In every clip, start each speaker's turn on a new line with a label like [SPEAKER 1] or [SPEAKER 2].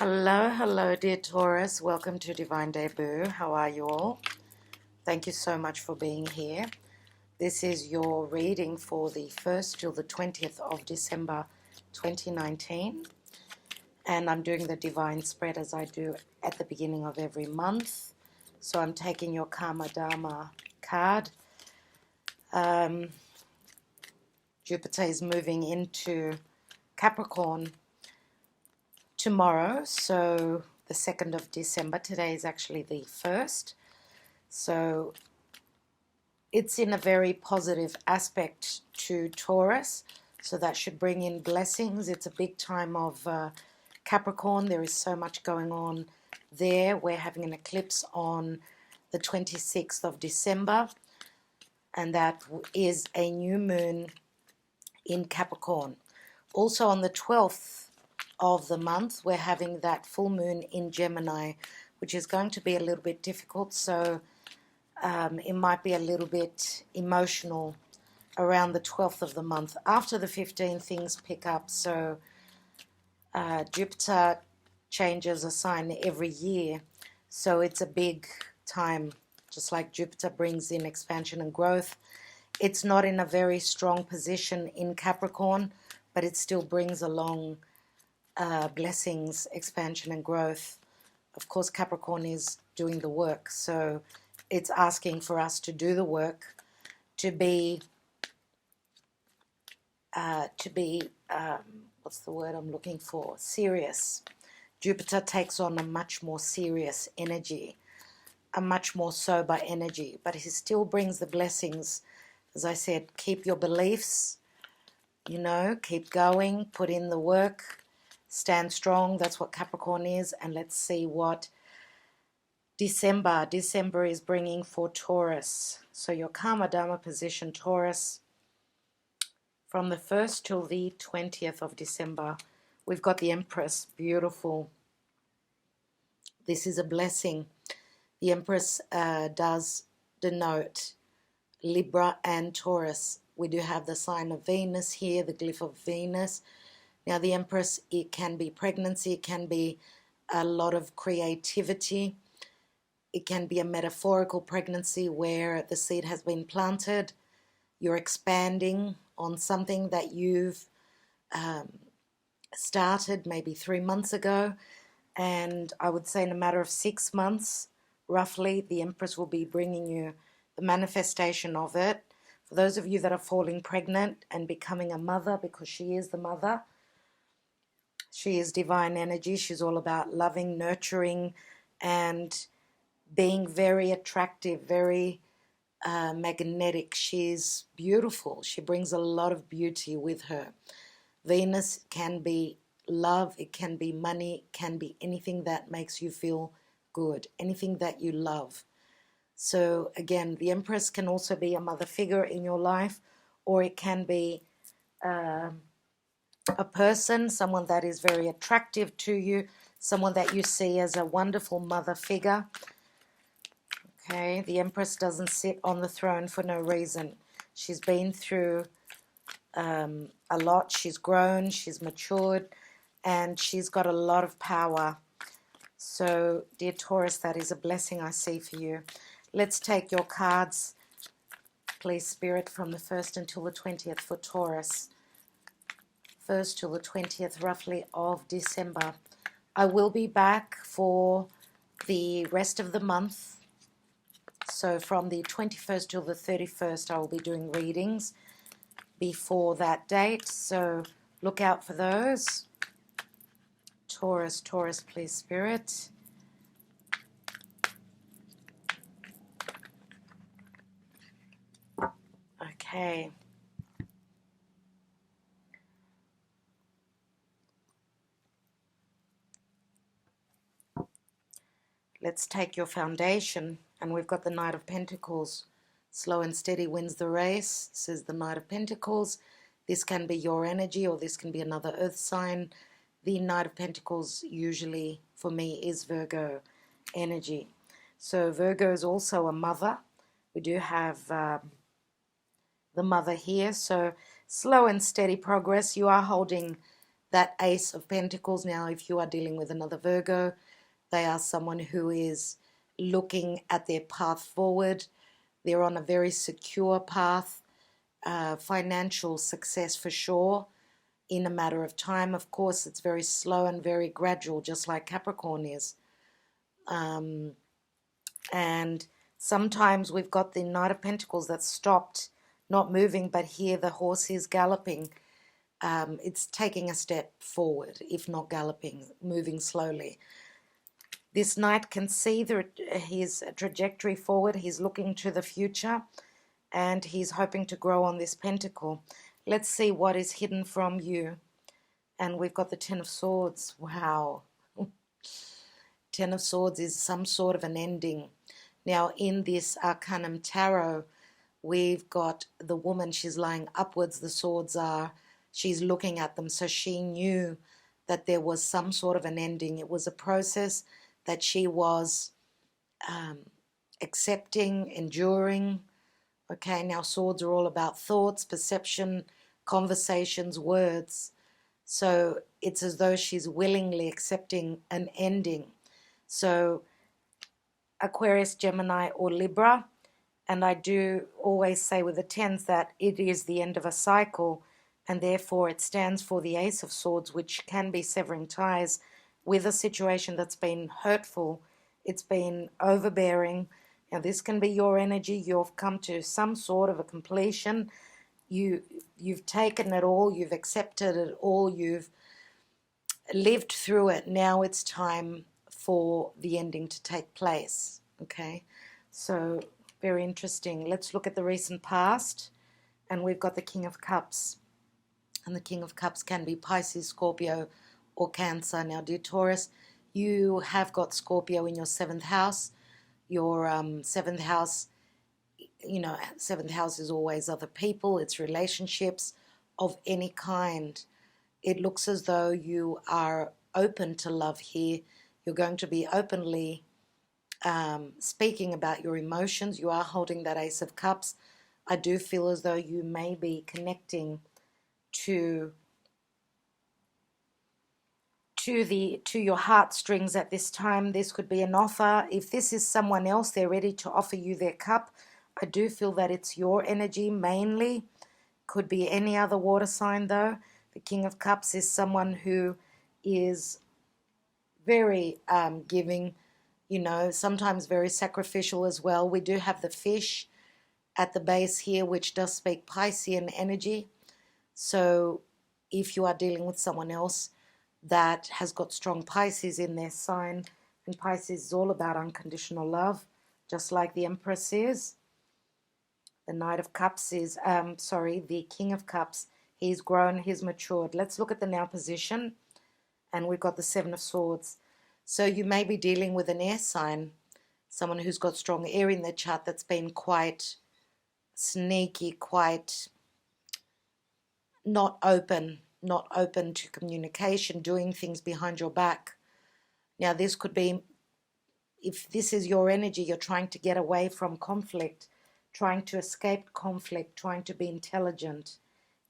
[SPEAKER 1] Hello, hello, dear Taurus. Welcome to Divine Debut. How are you all? Thank you so much for being here. This is your reading for the 1st till the 20th of December 2019. And I'm doing the divine spread as I do at the beginning of every month. So I'm taking your Karma Dharma card. Jupiter is moving into Capricorn tomorrow, so the 2nd of December. Today is actually the 1st. So it's in a very positive aspect to Taurus. So that should bring in blessings. It's a big time of Capricorn. There is so much going on there. We're having an eclipse on the 26th of December. And that is a new moon in Capricorn. Also on the 12th of the month, we're having that full moon in Gemini, which is going to be a little bit difficult. So it might be a little bit emotional around the 12th of the month. After the 15th, things pick up. So Jupiter changes a sign every year. So it's a big time, just like Jupiter brings in expansion and growth. It's not in a very strong position in Capricorn, but it still brings along blessings, expansion and growth. Of course, Capricorn is doing the work, so it's asking for us to do the work, to be what's the word I'm looking for? Serious. Jupiter takes on a much more serious energy, a much more sober energy, but he still brings the blessings. As I said, keep your beliefs, keep going, put in the work, stand strong. That's what Capricorn is. And let's see what December is bringing for Taurus. So your Karma Dharma position, Taurus, from the 1st till the 20th of December, we've got the Empress. Beautiful. This is a blessing. The Empress does denote Libra and Taurus. We do have the sign of Venus here, the glyph of Venus. Now the Empress, it can be pregnancy, it can be a lot of creativity. It can be a metaphorical pregnancy where the seed has been planted. You're expanding on something that you've started maybe 3 months ago. And I would say in a matter of 6 months, roughly, the Empress will be bringing you the manifestation of it. For those of you that are falling pregnant and becoming a mother, because she is the mother, she is divine energy. She's all about loving, nurturing, and being very attractive, very magnetic. She's beautiful. She brings a lot of beauty with her. Venus can be love, it can be money, it can be anything that makes you feel good, anything that you love. So again, the Empress can also be a mother figure in your life, or it can be a person, someone that is very attractive to you, someone that you see as a wonderful mother figure. Okay, the Empress doesn't sit on the throne for no reason. She's been through a lot. She's grown, she's matured, and she's got a lot of power. So, dear Taurus, that is a blessing I see for you. Let's take your cards, please, Spirit, from the 1st until the 20th for Taurus. 1st till the 20th, roughly, of December. I will be back for the rest of the month. So from the 21st till the 31st, I will be doing readings before that date. So look out for those. Taurus, please, Spirit. Okay. Let's take your foundation. And we've got the Knight of Pentacles. Slow and steady wins the race, says the Knight of Pentacles. This can be your energy, or this can be another earth sign. The Knight of Pentacles usually, for me, is Virgo energy. So Virgo is also a mother. We do have the mother here. So slow and steady progress. You are holding that Ace of Pentacles. Now, if you are dealing with another Virgo, they are someone who is looking at their path forward. They're on a very secure path, financial success for sure, in a matter of time. Of course, it's very slow and very gradual, just like Capricorn is. And sometimes we've got the Knight of Pentacles that stopped, not moving, but here the horse is galloping. It's taking a step forward, if not galloping, moving slowly. This Knight can see his trajectory forward. He's looking to the future, and he's hoping to grow on this pentacle. Let's see what is hidden from you. And we've got the Ten of Swords. Wow. Ten of Swords is some sort of an ending. Now, in this Arcanum Tarot, we've got the woman. She's lying upwards. The swords are, she's looking at them. So she knew that there was some sort of an ending. It was a process that she was accepting, enduring. Okay, now swords are all about thoughts, perception, conversations, words. So it's as though she's willingly accepting an ending. So Aquarius, Gemini, or Libra. And I do always say with the tens that it is the end of a cycle, and therefore it stands for the Ace of Swords, which can be severing ties with a situation that's been hurtful. It's been overbearing. Now this can be your energy. You've come to some sort of a completion. You've taken it all. You've accepted it all. You've lived through it. Now it's time for the ending to take place. Okay, so very interesting. Let's look at the recent past, and we've got the King of Cups, and the King of Cups can be Pisces, Scorpio, or Cancer. Now, dear Taurus, you have got Scorpio in your 7th house. Your 7th house, you know, 7th house is always other people. It's relationships of any kind. It looks as though you are open to love here. You're going to be openly speaking about your emotions. You are holding that Ace of Cups. I do feel as though you may be connecting to your heartstrings at this time. This could be an offer. If this is someone else, they're ready to offer you their cup. I do feel that it's your energy mainly. Could be any other water sign though. The King of Cups is someone who is very giving, you know, sometimes very sacrificial as well. We do have the fish at the base here, which does speak Piscean energy. So if you are dealing with someone else that has got strong Pisces in their sign, and Pisces is all about unconditional love, just like the Empress is. The Knight of Cups is, the King of Cups. He's grown, he's matured. Let's look at the now position, and we've got the Seven of Swords. So you may be dealing with an air sign, someone who's got strong air in their chart that's been quite sneaky, quite not open to communication, doing things behind your back. Now this could be, if this is your energy, you're trying to get away from conflict, trying to escape conflict, trying to be intelligent,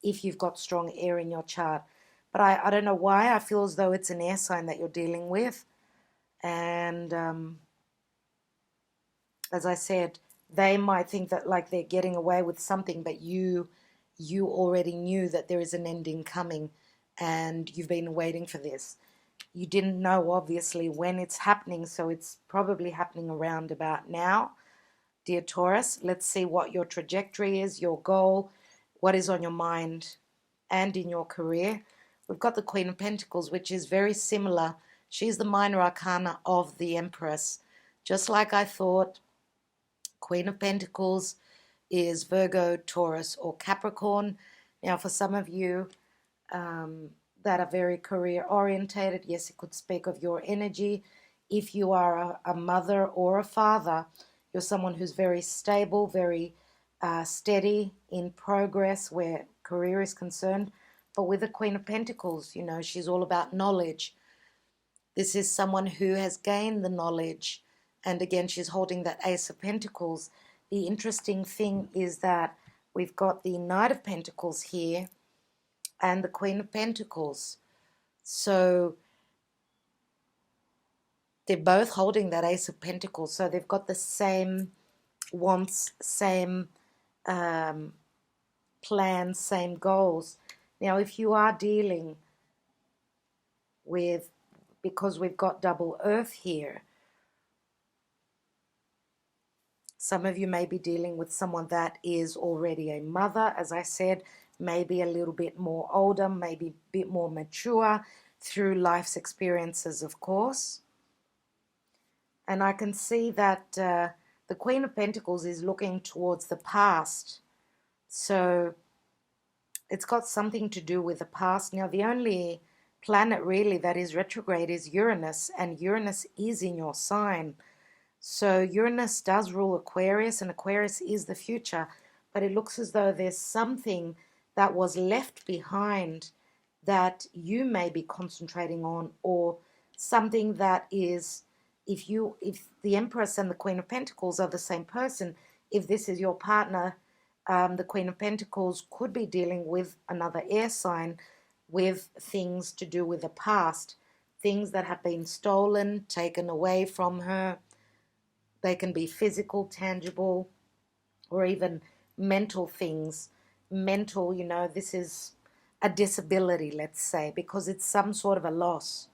[SPEAKER 1] if you've got strong air in your chart. But I don't know why, I feel as though it's an air sign that you're dealing with. And as I said, they might think that like they're getting away with something, but you already knew that there is an ending coming, and you've been waiting for this. You didn't know, obviously, when it's happening, so it's probably happening around about now. Dear Taurus, let's see what your trajectory is, your goal, what is on your mind and in your career. We've got the Queen of Pentacles, which is very similar. She's the minor arcana of the Empress. Just like I thought, Queen of Pentacles is Virgo, Taurus, or Capricorn. Now, for some of you that are very career-orientated, yes, it could speak of your energy. If you are a mother or a father, you're someone who's very stable, very steady, in progress where career is concerned. But with the Queen of Pentacles, you know, she's all about knowledge. This is someone who has gained the knowledge. And again, she's holding that Ace of Pentacles. The interesting thing is that we've got the Knight of Pentacles here and the Queen of Pentacles. So they're both holding that Ace of Pentacles. So they've got the same wants, same plans, same goals. Now, if you are dealing with, because we've got double earth here, some of you may be dealing with someone that is already a mother, as I said, maybe a little bit more older, maybe a bit more mature through life's experiences, of course. And I can see that the Queen of Pentacles is looking towards the past. So it's got something to do with the past. Now, the only planet really that is retrograde is Uranus, and Uranus is in your sign. So Uranus does rule Aquarius, and Aquarius is the future, but it looks as though there's something that was left behind that you may be concentrating on, or something that is, if the Empress and the Queen of Pentacles are the same person, if this is your partner, the Queen of Pentacles could be dealing with another air sign with things to do with the past, things that have been stolen, taken away from her. They can be physical, tangible, or even mental things. Mental, this is a disability, let's say, because it's some sort of a loss.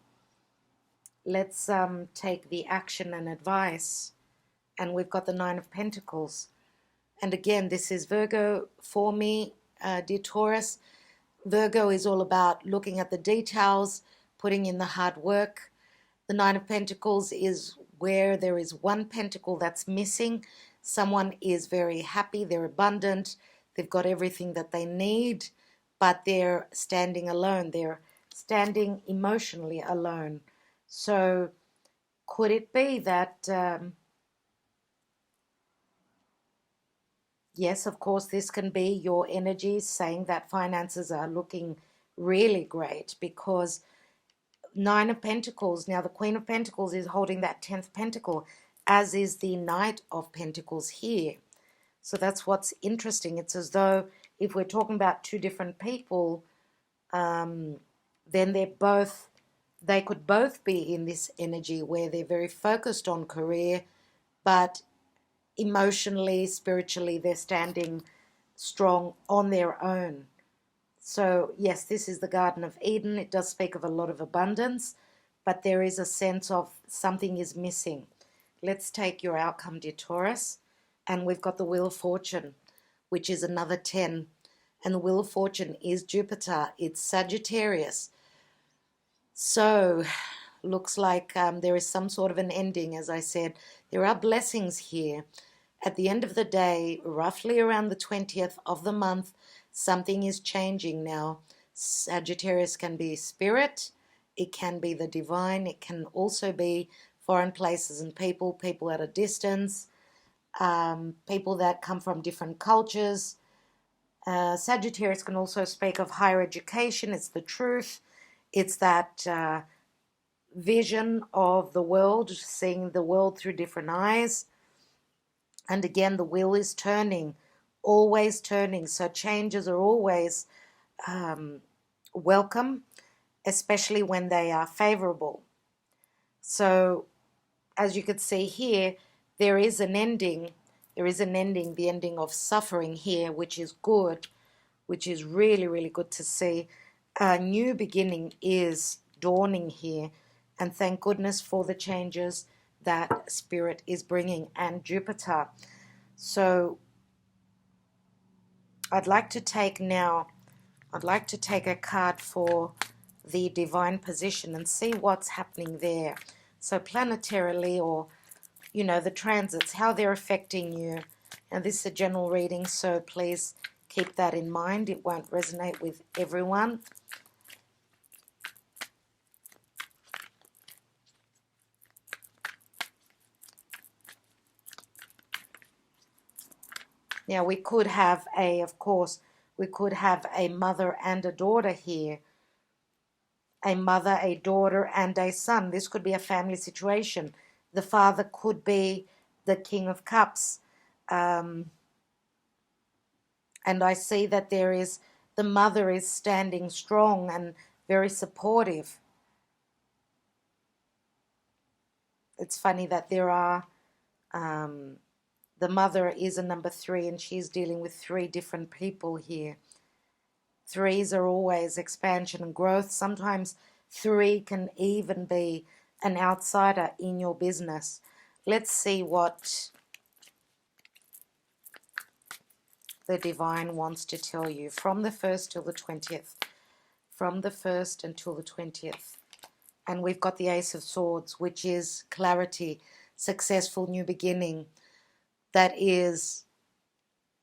[SPEAKER 1] Let's take the action and advice. And we've got the Nine of Pentacles. And again, this is Virgo for me, dear Taurus. Virgo is all about looking at the details, putting in the hard work. The Nine of Pentacles is where there is one pentacle that's missing. Someone is very happy, they're abundant, they've got everything that they need, but they're standing alone. They're standing emotionally alone. So could it be that, yes, of course, this can be your energy saying that finances are looking really great, because Nine of Pentacles, now the Queen of Pentacles is holding that 10th pentacle, as is the Knight of Pentacles here. So that's what's interesting. It's as though if we're talking about two different people, then they could both be in this energy where they're very focused on career, but emotionally, spiritually, they're standing strong on their own. So yes, this is the Garden of Eden. It does speak of a lot of abundance, but there is a sense of something is missing. Let's take your outcome, dear Taurus. And we've got the Wheel of Fortune, which is another 10. And the Wheel of Fortune is Jupiter. It's Sagittarius. So looks like there is some sort of an ending, as I said. There are blessings here. At the end of the day, roughly around the 20th of the month, something is changing now. Sagittarius can be spirit, it can be the divine, it can also be foreign places and people at a distance, people that come from different cultures. Sagittarius can also speak of higher education. It's the truth. It's that vision of the world, seeing the world through different eyes. And again, the wheel is turning, always turning. So changes are always welcome, especially when they are favorable. So as you can see here, there is an ending. There is an ending, the ending of suffering here, which is good, which is really, really good to see. A new beginning is dawning here. And thank goodness for the changes that Spirit is bringing, and Jupiter. So I'd like to take a card for the divine position and see what's happening there. So planetarily, or, the transits, how they're affecting you. And this is a general reading, so please keep that in mind. It won't resonate with everyone. Now, we could have a mother and a daughter here. A mother, a daughter, and a son. This could be a family situation. The father could be the King of Cups. And I see that the mother is standing strong and very supportive. It's funny that there are, the mother is a number 3 and she's dealing with 3 different people here. 3s are always expansion and growth. Sometimes 3 can even be an outsider in your business. Let's see what the divine wants to tell you from the 1st till the 20th. From the 1st until the 20th. And we've got the Ace of Swords, which is clarity, successful new beginning. That is,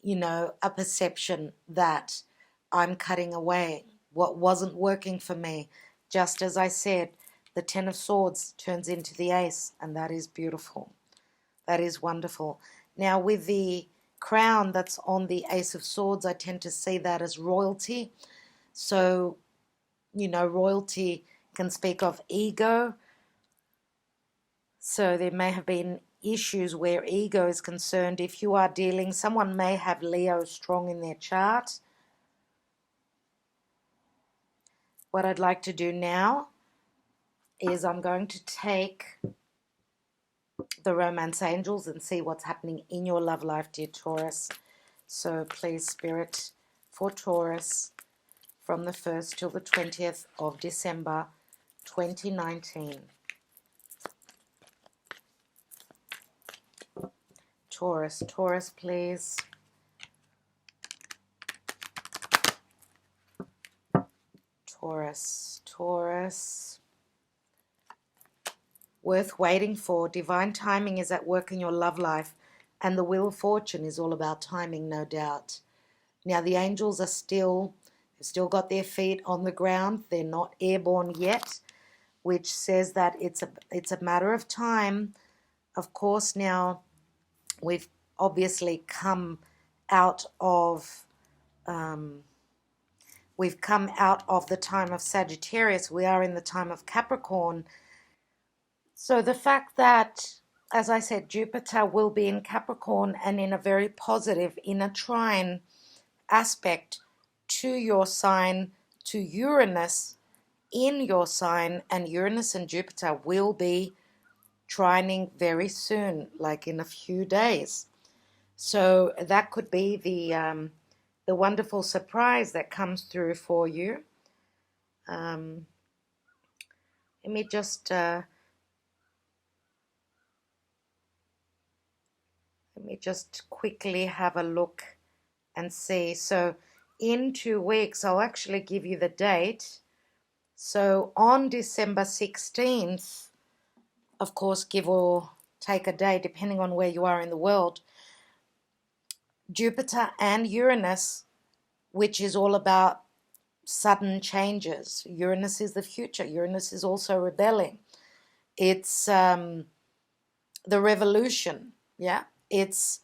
[SPEAKER 1] you know, a perception that I'm cutting away what wasn't working for me. Just as I said, the 10 of Swords turns into the Ace, and that is beautiful. That is wonderful. Now, with the crown that's on the Ace of Swords, I tend to see that as royalty. So, you know, royalty can speak of ego. So there may have been issues where ego is concerned. If you are dealing, someone may have Leo strong in their chart. What I'd like to do now is I'm going to take the Romance Angels and see what's happening in your love life, dear Taurus. So please, Spirit, for Taurus, from the 1st till the 20th of December 2019. Taurus, Taurus, please. Taurus, Taurus. Worth waiting for. Divine timing is at work in your love life, and the Wheel of Fortune is all about timing, no doubt. Now, the angels are still, they've still got their feet on the ground. They're not airborne yet, which says that it's a matter of time. Of course, now we've obviously come out of the time of Sagittarius. We are in the time of Capricorn. So the fact that, as I said, Jupiter will be in Capricorn and in a very positive, in a trine aspect to your sign, to Uranus in your sign, and Uranus and Jupiter will be trining very soon, like in a few days. So that could be the wonderful surprise that comes through for you. Let me just quickly have a look and see. So in 2 weeks, I'll actually give you the date. So on December 16th, of course, give or take a day, depending on where you are in the world, Jupiter and Uranus, which is all about sudden changes. Uranus is the future. Uranus is also rebelling. It's the revolution, yeah? It's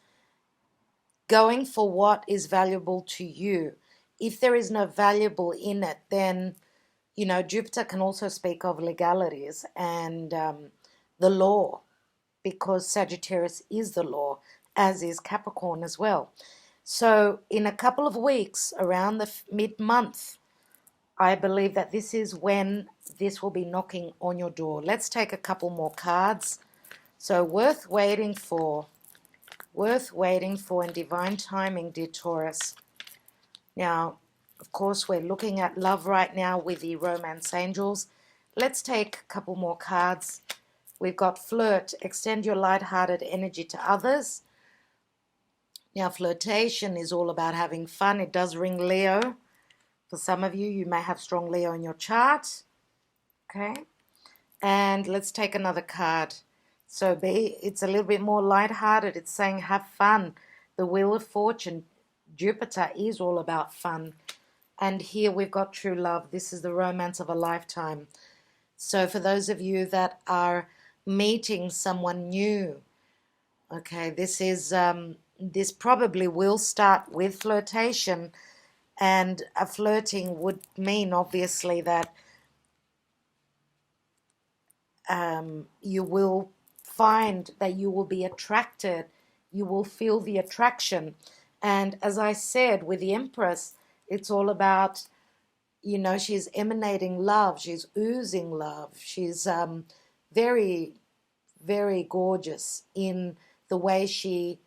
[SPEAKER 1] going for what is valuable to you. If there is no valuable in it, then, you know, Jupiter can also speak of legalities and the law, because Sagittarius is the law, as is Capricorn as well. So in a couple of weeks, around the mid-month, I believe that this is when this will be knocking on your door. Let's take a couple more cards. So worth waiting for, and divine timing, dear Taurus. Now, of course, we're looking at love right now with the Romance Angels. Let's take a couple more cards. We've got flirt, extend your light-hearted energy to others. Now, flirtation is all about having fun. It does ring Leo. For some of you, you may have strong Leo in your chart. Okay. And let's take another card. So it's a little bit more light-hearted. It's saying have fun. The Wheel of Fortune, Jupiter is all about fun. And here we've got true love. This is the romance of a lifetime. So for those of you that are meeting someone new, okay, this probably will start with flirtation, and a flirting would mean obviously that you will find that you will be attracted, you will feel the attraction. And as I said, with the Empress, it's all about, you know, she's emanating love, she's oozing love, she's very, very gorgeous in the way she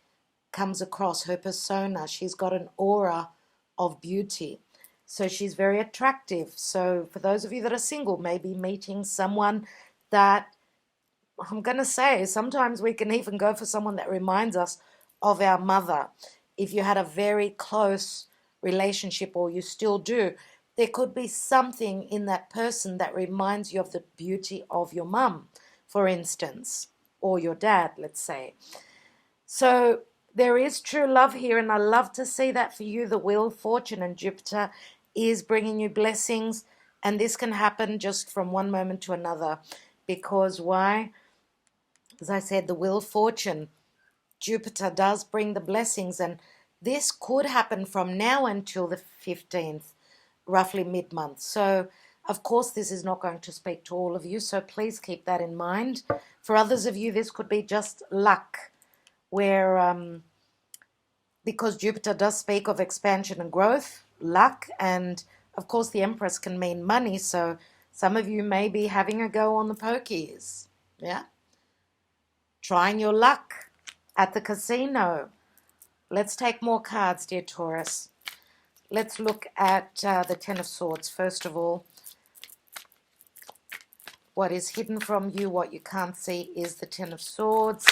[SPEAKER 1] comes across, her persona. She's got an aura of beauty. So she's very attractive. So for those of you that are single, maybe meeting someone that, I'm going to say, sometimes we can even go for someone that reminds us of our mother. If you had a very close relationship, or you still do, there could be something in that person that reminds you of the beauty of your mum, for instance, or your dad, let's say. So there is true love here, and I love to see that for you. The Wheel of Fortune and Jupiter is bringing you blessings, and this can happen just from one moment to another. Because why? As I said, the Wheel of Fortune, Jupiter does bring the blessings, and this could happen from now until the 15th, roughly mid-month. So, of course, this is not going to speak to all of you, so please keep that in mind. For others of you, this could be just luck, where because Jupiter does speak of expansion and growth, luck, and of course the Empress can mean money, so some of you may be having a go on the pokies, yeah? Trying your luck at the casino. Let's take more cards, dear Taurus. Let's look at the Ten of Swords. First of all, what is hidden from you, what you can't see, is the Ten of Swords,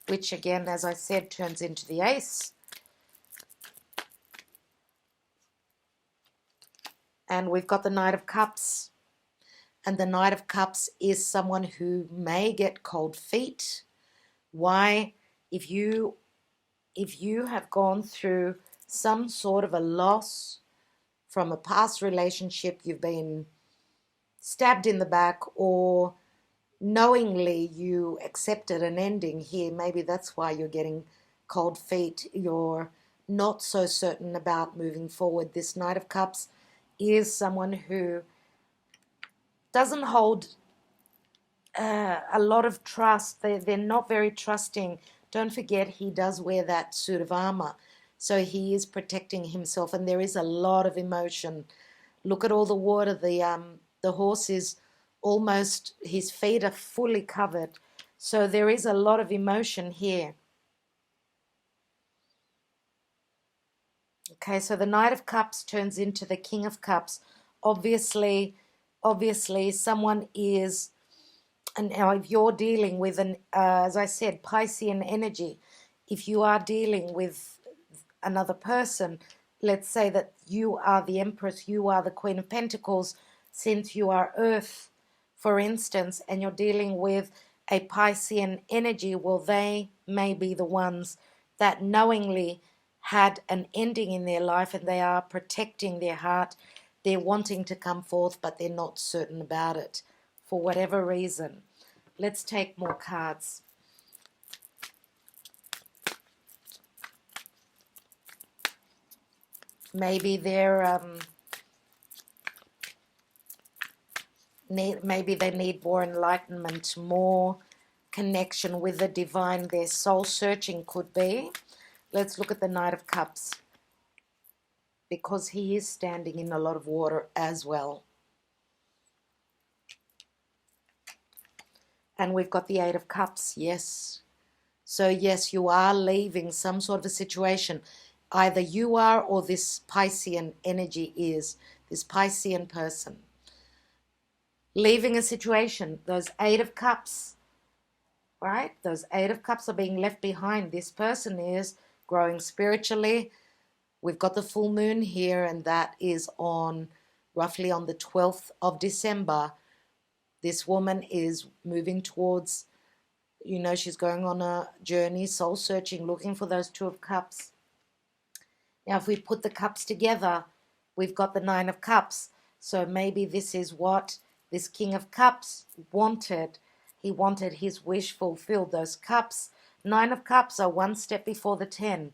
[SPEAKER 1] which again, as I said, turns into the Ace. And we've got the Knight of Cups. And the Knight of Cups is someone who may get cold feet. Why? If you have gone through some sort of a loss from a past relationship, you've been stabbed in the back, or knowingly you accepted an ending here, maybe that's why you're getting cold feet. You're not so certain about moving forward. This Knight of Cups is someone who doesn't hold a lot of trust. They're not very trusting. Don't forget, he does wear that suit of armor, so he is protecting himself, and there is a lot of emotion. Look at all the water. The horse is almost, his feet are fully covered, so there is a lot of emotion here. Okay, so the Knight of Cups turns into the King of Cups. Obviously, someone is, and now if you're dealing with an, as I said, Piscean energy, if you are dealing with another person, let's say that you are the Empress, you are the Queen of Pentacles, since you are Earth, for instance, and you're dealing with a Piscean energy, well, they may be the ones that knowingly had an ending in their life, and they are protecting their heart. They're wanting to come forth, but they're not certain about it for whatever reason. Let's take more cards. Maybe they're maybe they need more enlightenment, more connection with the divine. Their soul searching could be. Let's look at the Knight of Cups, because he is standing in a lot of water as well. And we've got the Eight of Cups, yes. So yes, you are leaving some sort of a situation. Either you are, or this Piscean energy is, this Piscean person. Leaving a situation, those Eight of Cups, right? Those Eight of Cups are being left behind. This person is growing spiritually. We've got the full moon here, and that is on roughly on the 12th of December. This woman is moving towards, you know, she's going on a journey, soul searching, looking for those Two of Cups. Now, if we put the cups together, we've got the Nine of Cups. So maybe this is what this King of Cups wanted. He wanted his wish fulfilled. Those cups, Nine of Cups, are one step before the 10.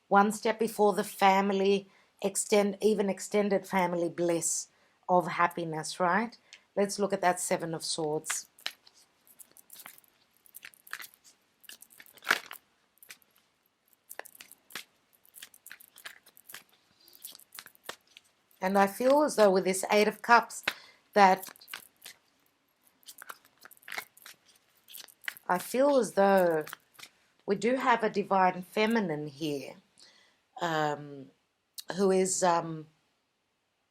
[SPEAKER 1] One step before the family, even extended family bliss of happiness, right? Let's look at that Seven of Swords. And I feel as though with this Eight of Cups that I feel as though we do have a divine feminine here, who is,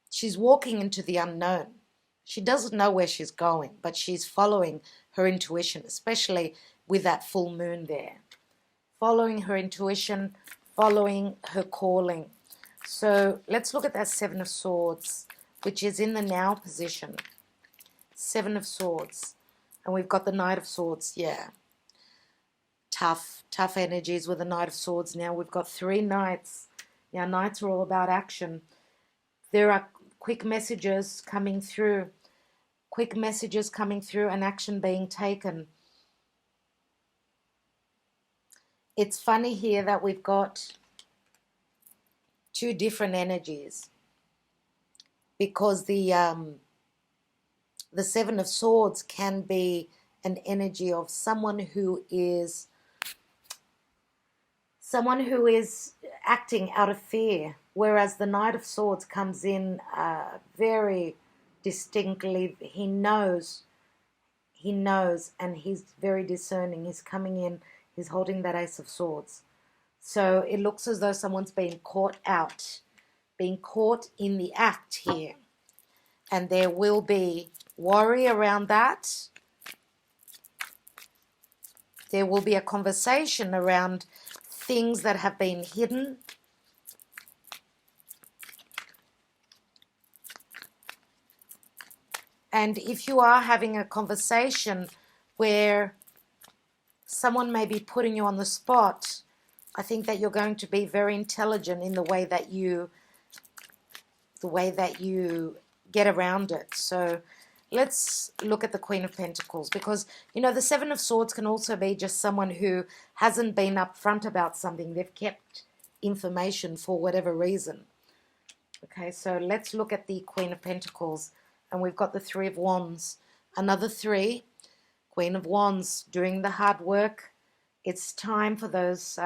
[SPEAKER 1] she's walking into the unknown. She doesn't know where she's going, but she's following her intuition, especially with that full moon there. Following her intuition, following her calling. So let's look at that Seven of Swords, which is in the now position. Seven of Swords. And we've got the Knight of Swords, yeah. Tough energies with the Knight of Swords. Now we've got three Knights. Now Knights are all about action. There are quick messages coming through. Quick messages coming through and action being taken. It's funny here that we've got two different energies, because the Seven of Swords can be an energy of someone who is acting out of fear, whereas the Knight of Swords comes in very distinctly. He knows, and he's very discerning. He's coming in, he's holding that Ace of Swords. So it looks as though someone's being caught out, being caught in the act here. And there will be worry around that. There will be a conversation around things that have been hidden. And if you are having a conversation where someone may be putting you on the spot, I think that you're going to be very intelligent in the way that you get around it. So let's look at the Queen of Pentacles, because, you know, the Seven of Swords can also be just someone who hasn't been upfront about something. They've kept information for whatever reason. Okay, so let's look at the Queen of Pentacles. And we've got the Three of Wands. Another three. Queen of Wands, doing the hard work. It's time for those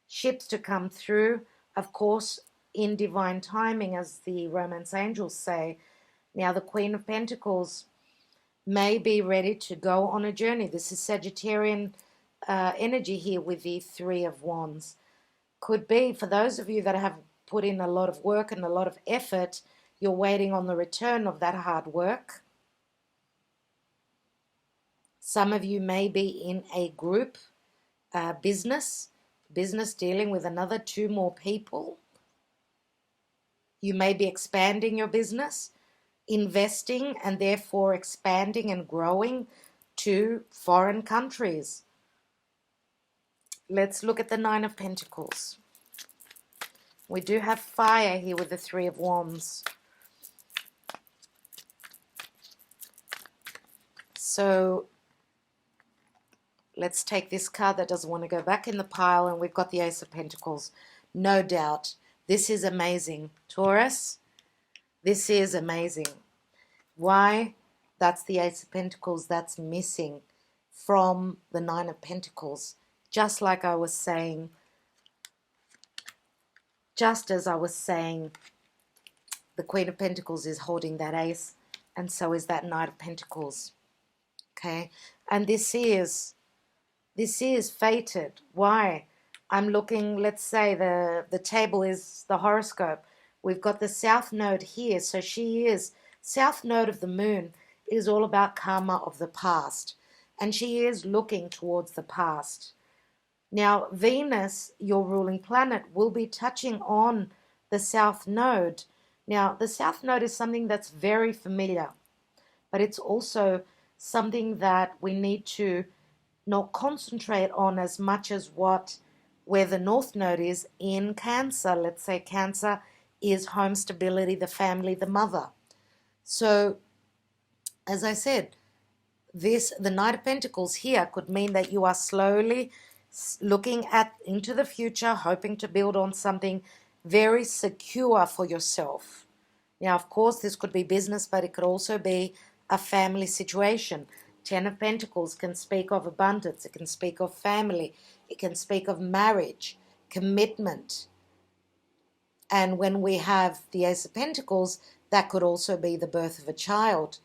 [SPEAKER 1] ships to come through. Of course, in divine timing, as the romance angels say. Now, the Queen of Pentacles may be ready to go on a journey. This is Sagittarian energy here with the Three of Wands. Could be, for those of you that have put in a lot of work and a lot of effort, you're waiting on the return of that hard work. Some of you may be in a group business dealing with another two more people. You may be expanding your business, investing, and therefore expanding and growing to foreign countries. Let's look at the Nine of Pentacles. We do have fire here with the Three of Wands. So let's take this card that doesn't want to go back in the pile, and we've got the Ace of Pentacles. No doubt. This is amazing. Taurus, this is amazing. Why? That's the Ace of Pentacles that's missing from the Nine of Pentacles. Just like I was saying, just as I was saying, the Queen of Pentacles is holding that ace, and so is that Knight of Pentacles. Okay, and this is fated. Why? I'm looking, let's say the table is the horoscope. We've got the South Node here, so she is, South Node of the Moon is all about karma of the past, and she is looking towards the past. Now, Venus, your ruling planet, will be touching on the South Node. Now, the South Node is something that's very familiar, but it's also something that we need to not concentrate on as much as where the North Node is in Cancer. Let's say Cancer is home stability, the family, the mother. So, as I said, the Knight of Pentacles here could mean that you are slowly looking into the future, hoping to build on something very secure for yourself. Now, of course, this could be business, but it could also be a family situation. Ten of Pentacles can speak of abundance. It can speak of family. It can speak of marriage, commitment. And when we have the Ace of Pentacles, that could also be the birth of a child,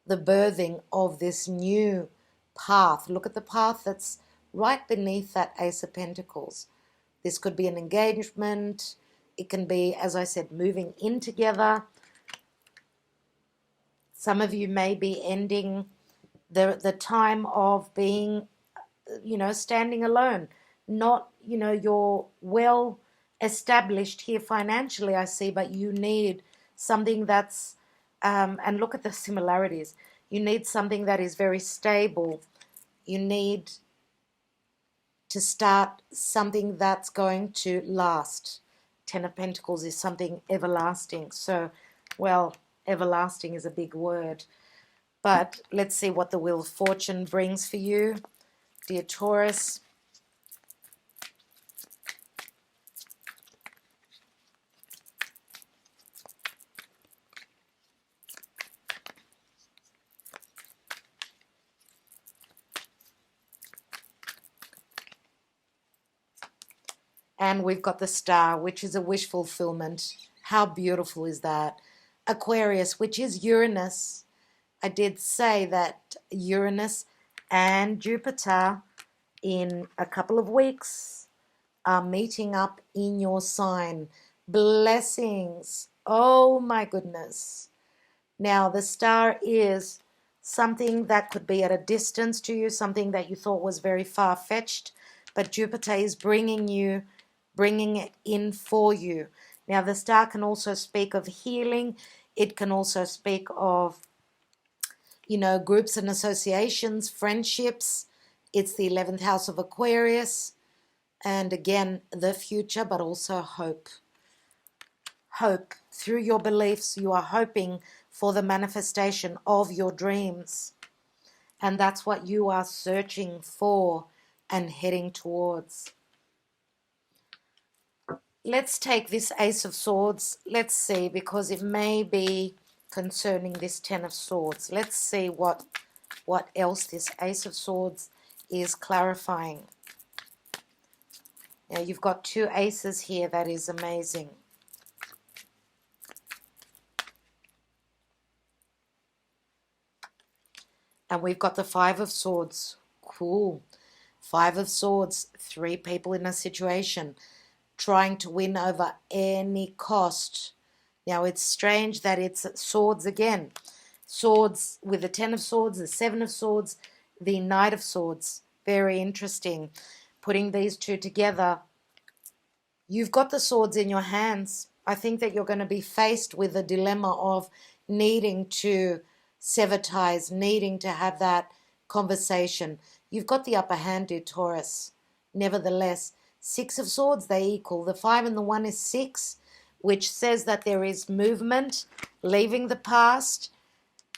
[SPEAKER 1] the birthing of this new path. Look at the path that's right beneath that Ace of Pentacles. This could be an engagement. It can be, as I said, moving in together. Some of you may be ending the time of being, standing alone. Not, you're well established here financially, I see, but you need something that's, and look at the similarities. You need something that is very stable. You need to start something that's going to last. Ten of Pentacles is something everlasting. So, well, everlasting is a big word. But let's see what the Wheel of Fortune brings for you, dear Taurus. And we've got the Star, which is a wish fulfillment. How beautiful is that? Aquarius, which is Uranus. I did say that Uranus and Jupiter in a couple of weeks are meeting up in your sign. Blessings. Oh my goodness. Now the Star is something that could be at a distance to you, something that you thought was very far-fetched, but Jupiter is bringing it in for you. Now the Star can also speak of healing. It can also speak of, groups and associations, friendships. It's the 11th house of Aquarius. And again, the future, but also hope. Hope. Through your beliefs, you are hoping for the manifestation of your dreams. And that's what you are searching for and heading towards. Let's take this Ace of Swords. Let's see, because it may be concerning this Ten of Swords. Let's see what else this Ace of Swords is clarifying. Now, you've got two aces here. That is amazing. And we've got the Five of Swords. Cool. Five of Swords. Three people in a situation trying to win over any cost. Now, it's strange that it's swords again. Swords with the Ten of Swords, the Seven of Swords, the Knight of Swords. Very interesting. Putting these two together. You've got the swords in your hands. I think that you're going to be faced with a dilemma of needing to sever ties, needing to have that conversation. You've got the upper hand, dear Taurus. Nevertheless, Six of Swords, they equal. The 5 and the 1 is 6, which says that there is movement, leaving the past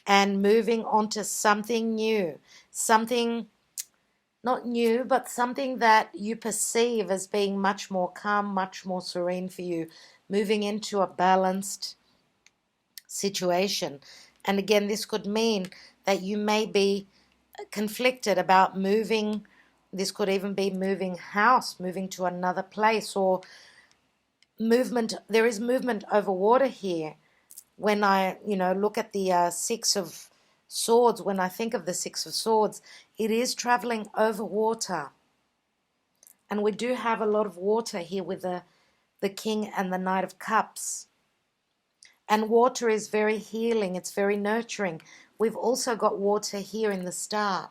[SPEAKER 1] and moving on to something new. Something not new, but something that you perceive as being much more calm, much more serene for you. Moving into a balanced situation. And again, this could mean that you may be conflicted about moving. This could even be moving house, moving to another place, or movement. There is movement over water here. When I, look at the Six of Swords, when I think of the Six of Swords, it is traveling over water. And we do have a lot of water here with the King and the Knight of Cups. And water is very healing. It's very nurturing. We've also got water here in the Star.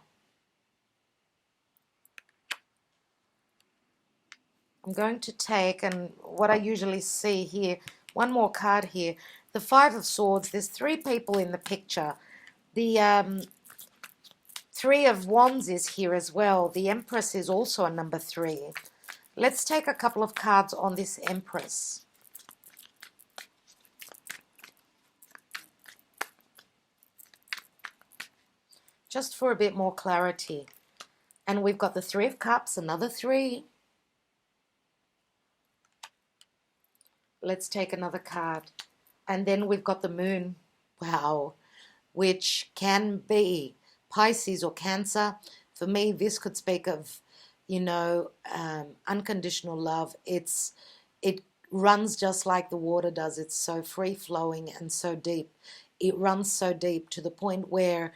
[SPEAKER 1] I'm going to take, and what I usually see here, one more card here. The Five of Swords, there's three people in the picture. The Three of Wands is here as well. The Empress is also a number 3. Let's take a couple of cards on this Empress. Just for a bit more clarity. And we've got the Three of Cups, another 3. Let's take another card. And then we've got the Moon. Wow. Which can be Pisces or Cancer. For me, this could speak of, unconditional love. It runs just like the water does. It's so free-flowing and so deep. It runs so deep to the point where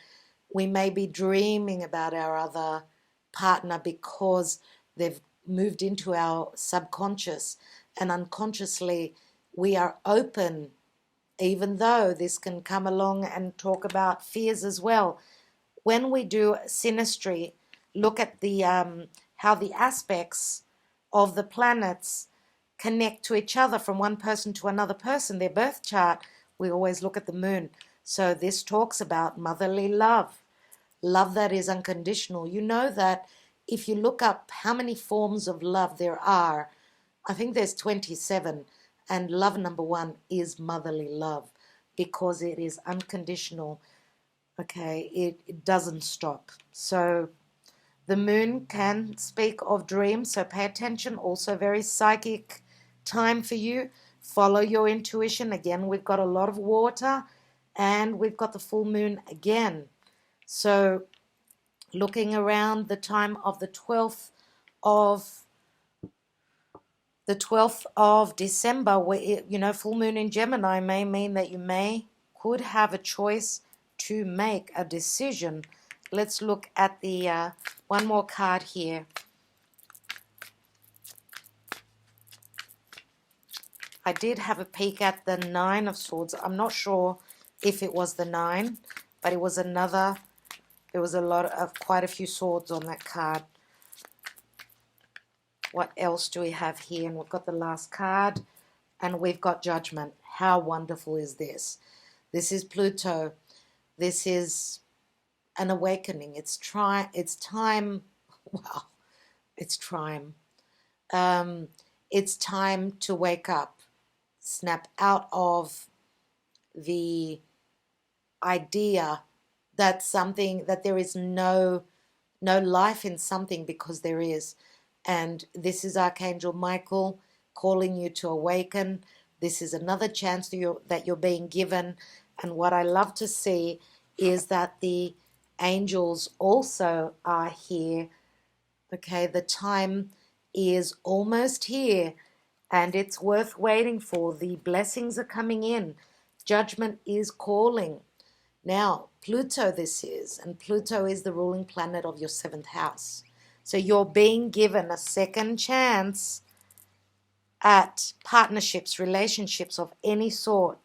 [SPEAKER 1] We may be dreaming about our other partner because they've moved into our subconscious, and unconsciously we are open, even though this can come along and talk about fears as well. When we do synastry, look at the how the aspects of the planets connect to each other from one person to another person, their birth chart. We always look at the moon. So this talks about motherly love, love that is unconditional. You know that if you look up how many forms of love there are, I think there's 27, and love number one is motherly love because it is unconditional. Okay, it doesn't stop. So the moon can speak of dreams, so pay attention. Also very psychic time for you. Follow your intuition. Again, we've got a lot of water and we've got the full moon again. So looking around the time of the 12th of December, where full moon in Gemini may mean that you could have a choice to make a decision. Let's look at the one more card here. I did have a peek at the Nine of Swords. I'm not sure if it was the 9, but it was another. There was quite a few swords on that card. What else do we have here? And we've got the last card, and we've got Judgment. How wonderful is this? This is Pluto. This is an awakening. It's time. Wow, it's time. It's time to wake up. Snap out of the idea that there is no life in something, because there is. And this is Archangel Michael calling you to awaken. This is another chance that you're being given. And what I love to see is that the angels also are here. Okay, the time is almost here, and it's worth waiting for. The blessings are coming in. Judgment is calling. Now, Pluto this is, and Pluto is the ruling planet of your 7th house. So you're being given a second chance at partnerships, relationships of any sort.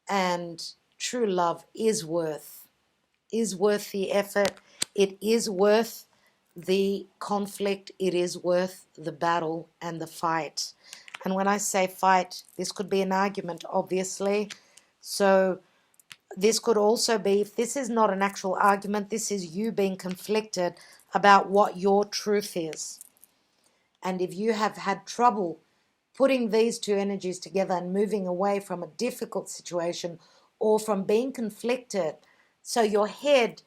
[SPEAKER 1] And true love is worth the effort. It is worth the conflict. It is worth the battle and the fight. And when I say fight, this could be an argument, obviously. So this could also be, if this is not an actual argument, this is you being conflicted about what your truth is. And if you have had trouble putting these two energies together and moving away from a difficult situation, or from being conflicted, so your head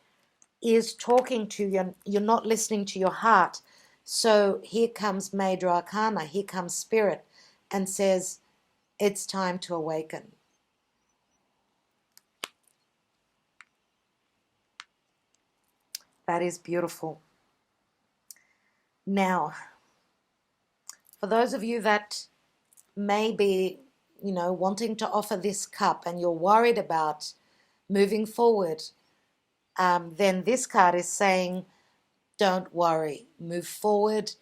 [SPEAKER 1] is talking to you, you're not listening to your heart. So here comes Major Arcana, here comes Spirit, and says, it's time to awaken. That is beautiful. Now, for those of you that may be, wanting to offer this cup and you're worried about moving forward, then this card is saying, don't worry, move forward.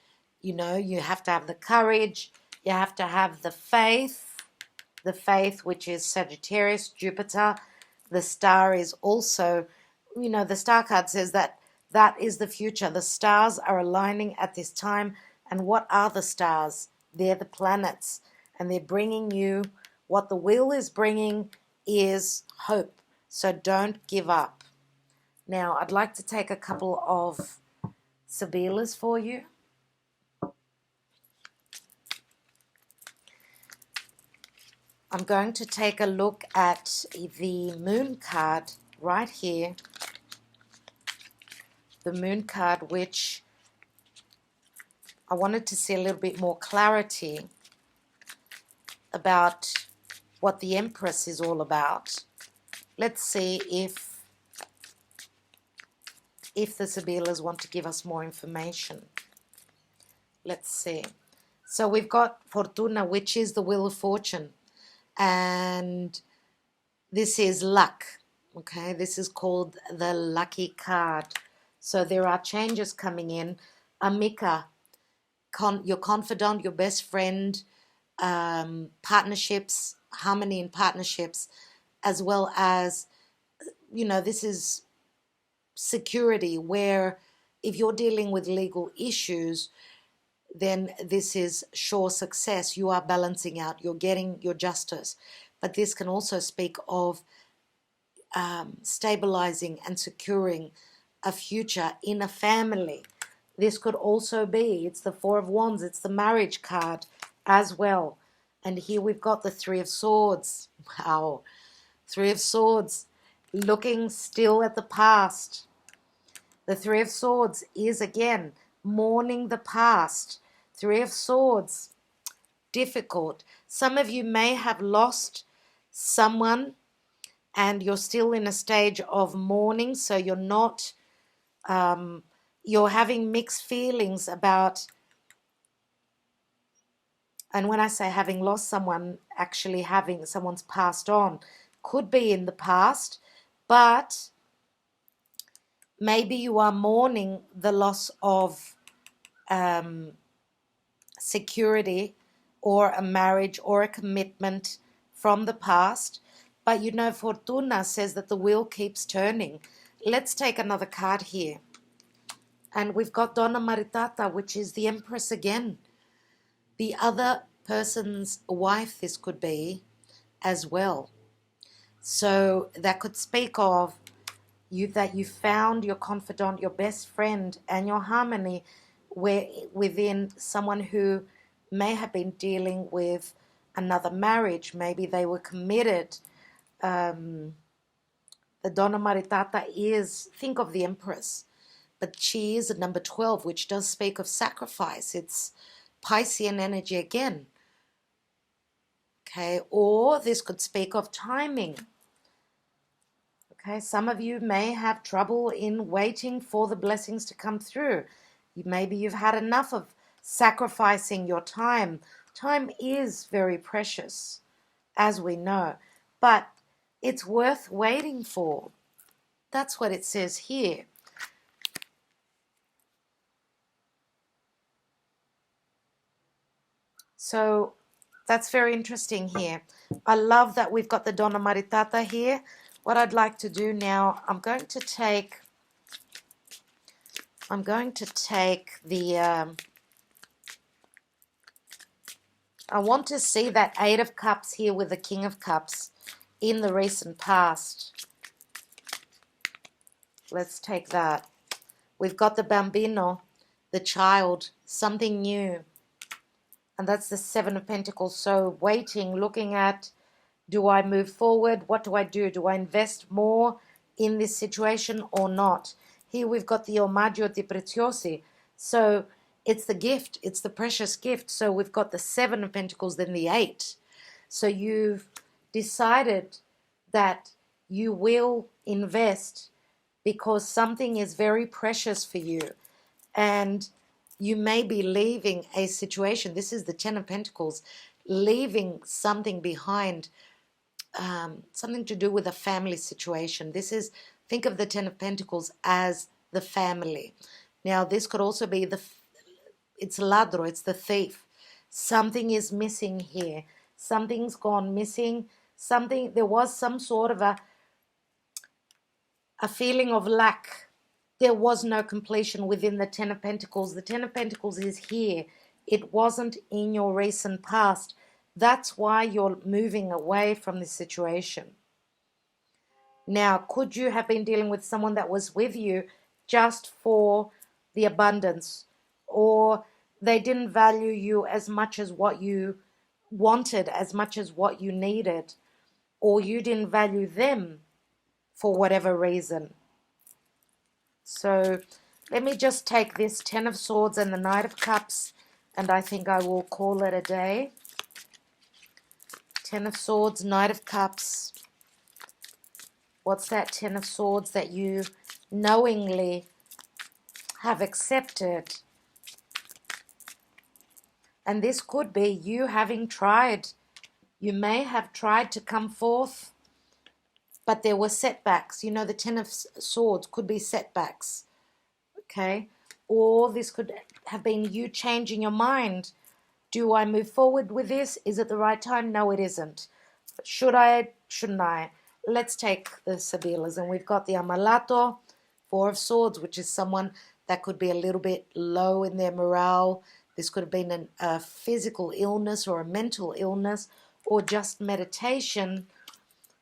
[SPEAKER 1] You have to have the courage, you have to have the faith which is Sagittarius, Jupiter. The star is also, the star card says that is the future. The stars are aligning at this time. And what are the stars? They're the planets, and they're bringing you, what the wheel is bringing is hope. So don't give up. Now, I'd like to take a couple of Sibillas for you. I'm going to take a look at the moon card right here. The moon card, which I wanted to see a little bit more clarity about what the Empress is all about. Let's see if the Sibillas want to give us more information. Let's see. So we've got Fortuna, which is the Wheel of Fortune. And this is luck. Okay, this is called the lucky card. So there are changes coming in. Amika, your confidant, your best friend, partnerships, harmony in partnerships, as well as, this is security, where if you're dealing with legal issues, then this is sure success. You are balancing out, you're getting your justice. But this can also speak of stabilizing and securing a future in a family. This could also be, it's the Four of Wands, it's the marriage card as well. And here we've got the Three of Swords. Wow. Three of Swords, looking still at the past. The Three of Swords is, again, mourning the past. Three of Swords, difficult. Some of you may have lost someone and you're still in a stage of mourning, so you're not, you're having mixed feelings about, and when I say having lost someone, actually having someone's passed on, could be in the past, but maybe you are mourning the loss of security or a marriage or a commitment from the past. But Fortuna says that the wheel keeps turning. Let's take another card here. And we've got Donna Maritata, which is the Empress again. The other person's wife, this could be as well. So that could speak of that you found your confidant, your best friend, and your harmony within someone who may have been dealing with another marriage. Maybe they were committed. The Donna Maritata is, think of the Empress, but she is at number 12, which does speak of sacrifice. It's Piscean energy again. Okay, or this could speak of timing. Okay, some of you may have trouble in waiting for the blessings to come through. Maybe you've had enough of sacrificing your time. Time is very precious, as we know, but it's worth waiting for. That's what it says here. So that's very interesting here. I love that we've got the Donna Maritata here. What I'd like to do now, I'm going to take the, I want to see that Eight of Cups here with the King of Cups in the recent past. Let's take that. We've got the Bambino, the child, something new. And that's the Seven of Pentacles. So waiting, looking at, do I move forward? What do I do? Do I invest more in this situation or not? Here we've got the Omaggio di Preziosi. So it's the gift. It's the precious gift. So we've got the Seven of Pentacles, then the Eight. So you've decided that you will invest because something is very precious for you. And you may be leaving a situation. This is the Ten of Pentacles, leaving something behind, something to do with a family situation. This is, think of the Ten of Pentacles as the family. Now, this could also be it's ladro, it's the thief. Something is missing here. Something's gone missing. There was some sort of a feeling of lack. There was no completion within the Ten of Pentacles. The Ten of Pentacles is here. It wasn't in your recent past. That's why you're moving away from this situation. Now, could you have been dealing with someone that was with you just for the abundance, or they didn't value you as much as what you wanted, as much as what you needed, or you didn't value them for whatever reason? So let me just take this Ten of Swords and the Knight of Cups, and I think I will call it a day. Ten of Swords, Knight of Cups. What's that Ten of Swords that you knowingly have accepted? And this could be you having tried. You may have tried to come forth but there were setbacks. You know, the Ten of Swords could be setbacks, okay? Or this could have been you changing your mind. Do I move forward with this? Is it the right time? No, it isn't. Should I? Shouldn't I? Let's take the Sibillas, and we've got the Amalato, Four of Swords, which is someone that could be a little bit low in their morale. This could have been a physical illness or a mental illness or just meditation.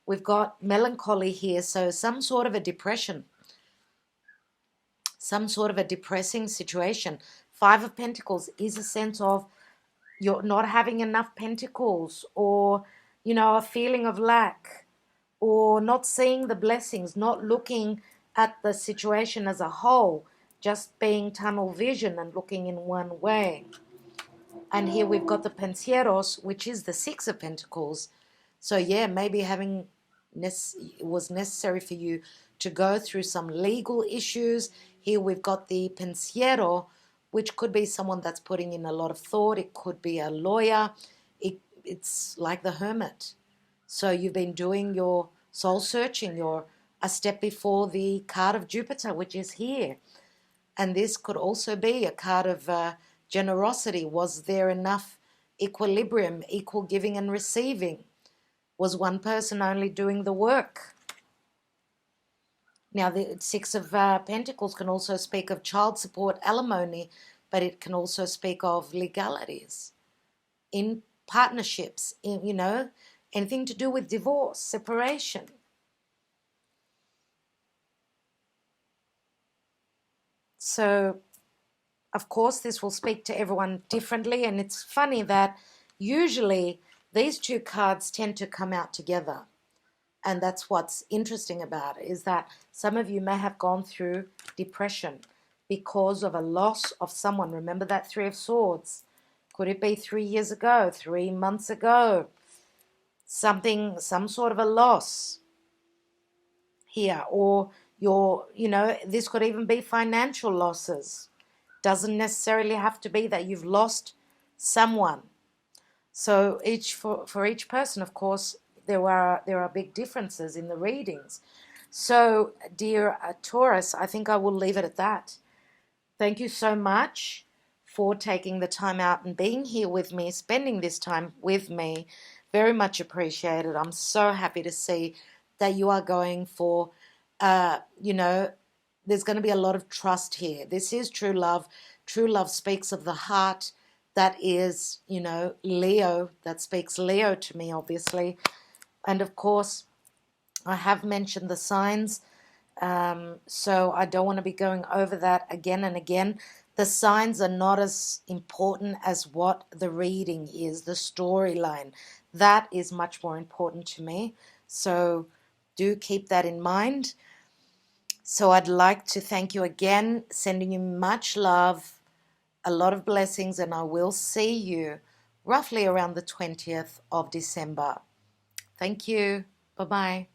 [SPEAKER 1] We've got melancholy here, so some sort of a depression, some sort of a depressing situation. Five of Pentacles is a sense of you're not having enough pentacles, or, you know, a feeling of lack, or not seeing the blessings, not looking at the situation as a whole, just being tunnel vision and looking in one way. And here we've got the Pensieros, which is the Six of Pentacles. So yeah, maybe it was necessary for you to go through some legal issues. Here we've got the Pensiero, which could be someone that's putting in a lot of thought. It could be a lawyer. It's like the Hermit. So you've been doing your soul searching. You're a step before the card of Jupiter, which is here. And this could also be a card of generosity. Was there enough equilibrium, equal giving and receiving? Was one person only doing the work? Now, the Six of Pentacles can also speak of child support, alimony, but it can also speak of legalities in partnerships, in, you know, anything to do with divorce, separation. So, of course, this will speak to everyone differently, and it's funny that usually these two cards tend to come out together. And that's what's interesting about it, is that some of you may have gone through depression because of a loss of someone. Remember that Three of Swords. Could it be 3 years ago, 3 months ago? Some sort of a loss here. Or this could even be financial losses. Doesn't necessarily have to be that you've lost someone. So for each person, of course, there are big differences in the readings. So, dear Taurus, I think I will leave it at that. Thank you so much for taking the time out and being here with me, spending this time with me. Very much appreciated. I'm so happy to see that you are going for, there's going to be a lot of trust here. This is true love. True love speaks of the heart. That is, Leo. That speaks Leo to me, obviously. And of course, I have mentioned the signs, so I don't want to be going over that again and again. The signs are not as important as what the reading is, the storyline. That is much more important to me. So do keep that in mind. So I'd like to thank you again, sending you much love, a lot of blessings, and I will see you roughly around the 20th of December. Thank you. Bye-bye.